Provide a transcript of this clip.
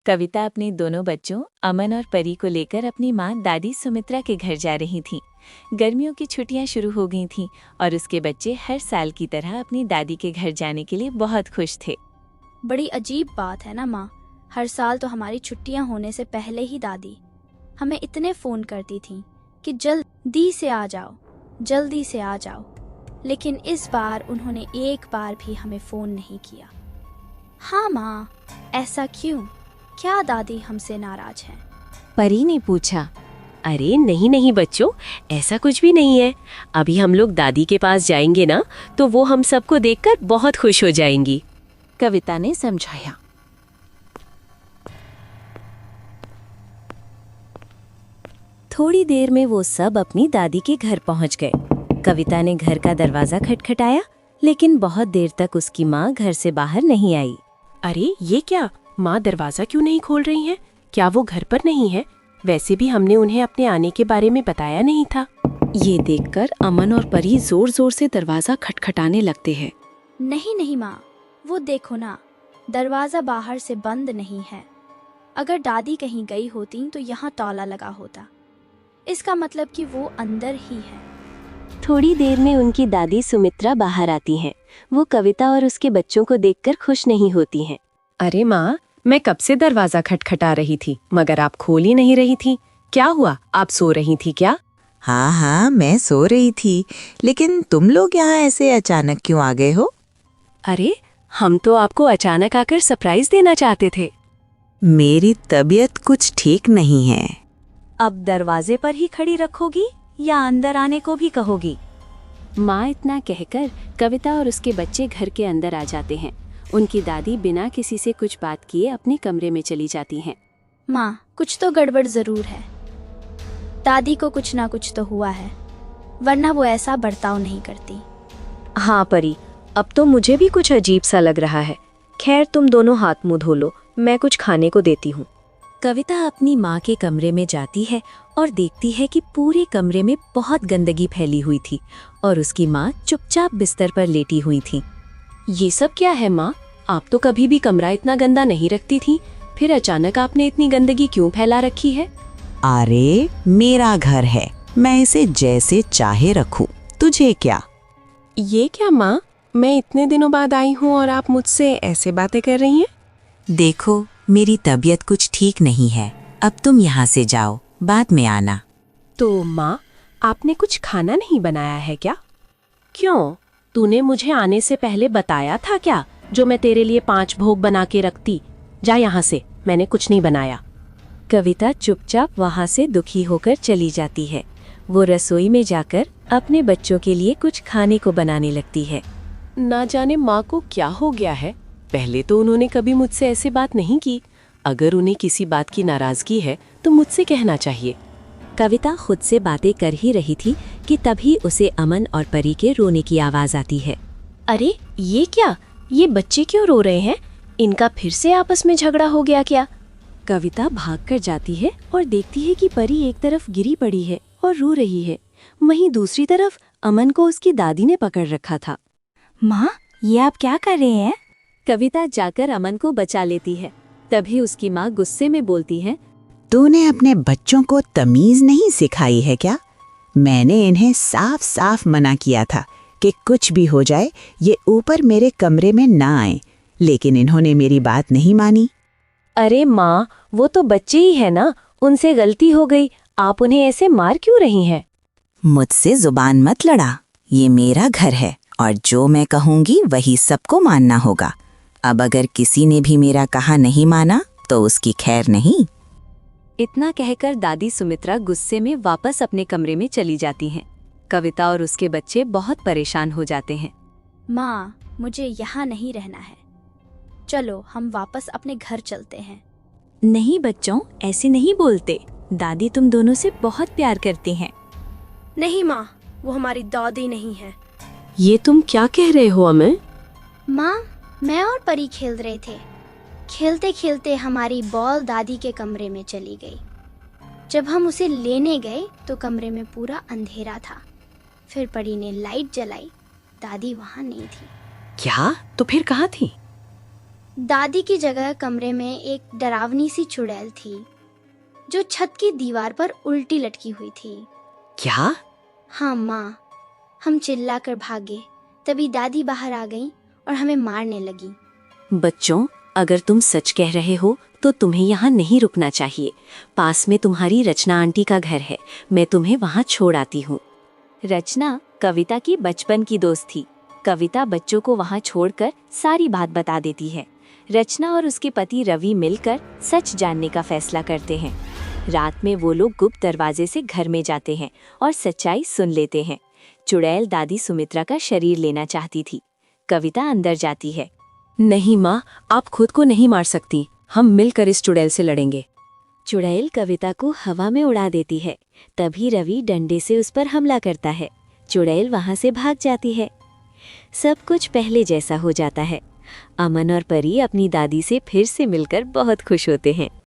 कविता अपने दोनों बच्चों अमन और परी को लेकर अपनी माँ दादी सुमित्रा के घर जा रही थी। गर्मियों की छुट्टियां शुरू हो गई थीं और उसके बच्चे हर साल की तरह अपनी दादी के घर जाने के लिए बहुत खुश थे। बड़ी अजीब बात है ना माँ, हर साल तो हमारी छुट्टियां होने से पहले ही दादी हमें इतने फ़ोन करती थी कि जल्दी से आ जाओ, जल्दी से आ जाओ, लेकिन इस बार उन्होंने एक बार भी हमें फ़ोन नहीं किया। हाँ माँ, ऐसा क्यों? क्या दादी हमसे नाराज हैं? परी ने पूछा। अरे नहीं नहीं बच्चों, ऐसा कुछ भी नहीं है। अभी हम लोग दादी के पास जाएंगे ना, तो वो हम सबको देखकर बहुत खुश हो जाएंगी, कविता ने समझाया। थोड़ी देर में वो सब अपनी दादी के घर पहुंच गए। कविता ने घर का दरवाजा खटखटाया, लेकिन बहुत देर तक उसकी माँ घर से बाहर नहीं आई। अरे ये क्या, माँ दरवाजा क्यों नहीं खोल रही हैं? क्या वो घर पर नहीं है? वैसे भी हमने उन्हें अपने आने के बारे में बताया नहीं था। ये देखकर अमन और परी जोर जोर से दरवाजा खटखटाने लगते हैं। नहीं नहीं माँ, वो देखो ना, दरवाज़ा बाहर से बंद नहीं है। अगर दादी कहीं गई होती तो यहाँ ताला लगा होता। इसका मतलब कि वो अंदर ही है। थोड़ी देर में उनकी दादी सुमित्रा बाहर आती हैं। वो कविता और उसके बच्चों को देखकर खुश नहीं होती हैं। अरे माँ, मैं कब से दरवाजा खटखटा रही थी, मगर आप खोल ही नहीं रही थी। क्या हुआ, आप सो रही थी क्या? हाँ, मैं सो रही थी, लेकिन तुम लोग यहाँ ऐसे अचानक क्यों आ गए हो? अरे हम तो आपको अचानक आकर सरप्राइज देना चाहते थे। मेरी तबीयत कुछ ठीक नहीं है। अब दरवाजे पर ही खड़ी रखोगी या अंदर आने को भी कहोगी? माँ इतना कहकर कविता और उसके बच्चे घर के अंदर आ जाते हैं। उनकी दादी बिना किसी से कुछ बात किए अपने कमरे में चली जाती हैं। माँ, कुछ तो गड़बड़ जरूर है। दादी को कुछ ना कुछ तो हुआ है, वरना वो ऐसा बर्ताव नहीं करती। हाँ परी, अब तो मुझे भी कुछ अजीब सा लग रहा है। खैर तुम दोनों हाथ मुंह धो लो, मैं कुछ खाने को देती हूँ। कविता अपनी माँ के कमरे में जाती है और देखती है कि पूरे कमरे में बहुत गंदगी फैली हुई थी और उसकी माँ चुपचाप बिस्तर पर लेटी हुई थी। ये सब क्या है माँ? आप तो कभी भी कमरा इतना गंदा नहीं रखती थी, फिर अचानक आपने इतनी गंदगी क्यों फैला रखी है? अरे मेरा घर है, मैं इसे जैसे चाहे रखूं, तुझे क्या? ये क्या माँ, मैं इतने दिनों बाद आई हूँ और आप मुझसे ऐसे बातें कर रही हैं? देखो, मेरी तबीयत कुछ ठीक नहीं है, अब तुम यहाँ से जाओ, बाद में आना। तो माँ, आपने कुछ खाना नहीं बनाया है क्या? क्यों, तूने मुझे आने से पहले बताया था क्या, जो मैं तेरे लिए 5 भोग बना के रखती? जा यहाँ से, मैंने कुछ नहीं बनाया। कविता चुपचाप वहाँ से दुखी होकर चली जाती है। वो रसोई में जाकर अपने बच्चों के लिए कुछ खाने को बनाने लगती है। ना जाने माँ को क्या हो गया है, पहले तो उन्होंने कभी मुझसे ऐसे बात नहीं की। अगर उन्हें किसी बात की नाराजगी है तो मुझसे कहना चाहिए। कविता खुद से बातें कर ही रही थी कि तभी उसे अमन और परी के रोने की आवाज आती है। अरे ये क्या, ये बच्चे क्यों रो रहे हैं? इनका फिर से आपस में झगड़ा हो गया क्या? कविता भागकर जाती है और देखती है कि परी एक तरफ गिरी पड़ी है और रो रही है, वहीं दूसरी तरफ अमन को उसकी दादी ने पकड़ रखा था। माँ, ये आप क्या कर रहे हैं? कविता जाकर अमन को बचा लेती है। तभी उसकी माँ गुस्से में बोलती है, तूने अपने बच्चों को तमीज नहीं सिखाई है क्या? मैंने इन्हें साफ साफ मना किया था कि कुछ भी हो जाए ये ऊपर मेरे कमरे में ना आए, लेकिन इन्होंने मेरी बात नहीं मानी। अरे माँ, वो तो बच्चे ही है ना, उनसे गलती हो गई, आप उन्हें ऐसे मार क्यों रही हैं? मुझसे जुबान मत लड़ा, ये मेरा घर है और जो मैं कहूँगी वही सबको मानना होगा। अब अगर किसी ने भी मेरा कहा नहीं माना तो उसकी खैर नहीं। इतना कहकर दादी सुमित्रा गुस्से में वापस अपने कमरे में चली जाती हैं। कविता और उसके बच्चे बहुत परेशान हो जाते हैं। माँ, मुझे यहाँ नहीं रहना है, चलो हम वापस अपने घर चलते हैं। नहीं बच्चों, ऐसे नहीं बोलते, दादी तुम दोनों से बहुत प्यार करती हैं। नहीं माँ, वो हमारी दादी नहीं है। ये तुम क्या कह रहे हो अमन? माँ, मैं और परी खेल रहे थे, खेलते खेलते हमारी बॉल दादी के कमरे में चली गई। जब हम उसे लेने गए तो कमरे में पूरा अंधेरा था। फिर परी ने लाइट जलाई, दादी वहाँ नहीं थी। क्या? तो फिर कहाँ थी? दादी की जगह कमरे में एक डरावनी सी चुड़ैल थी जो छत की दीवार पर उल्टी लटकी हुई थी। क्या? हाँ माँ, हम चिल्लाकर भागे, तभी दादी बाहर आ गई और हमें मारने लगी। बच्चों, अगर तुम सच कह रहे हो तो तुम्हें यहाँ नहीं रुकना चाहिए। पास में तुम्हारी रचना आंटी का घर है, मैं तुम्हें वहाँ छोड़ आती हूँ। रचना कविता की बचपन की दोस्त थी। कविता बच्चों को वहां छोड़कर सारी बात बता देती है। रचना और उसके पति रवि मिलकर सच जानने का फैसला करते हैं। रात में वो लोग गुप्त दरवाजे से घर में जाते हैं और सच्चाई सुन लेते हैं। चुड़ैल दादी सुमित्रा का शरीर लेना चाहती थी। कविता अंदर जाती है। नहीं माँ, आप खुद को नहीं मार सकती, हम मिलकर इस चुड़ैल से लड़ेंगे। चुड़ैल कविता को हवा में उड़ा देती है। तभी रवि डंडे से उस पर हमला करता है। चुड़ैल वहां से भाग जाती है। सब कुछ पहले जैसा हो जाता है। अमन और परी अपनी दादी से फिर से मिलकर बहुत खुश होते हैं।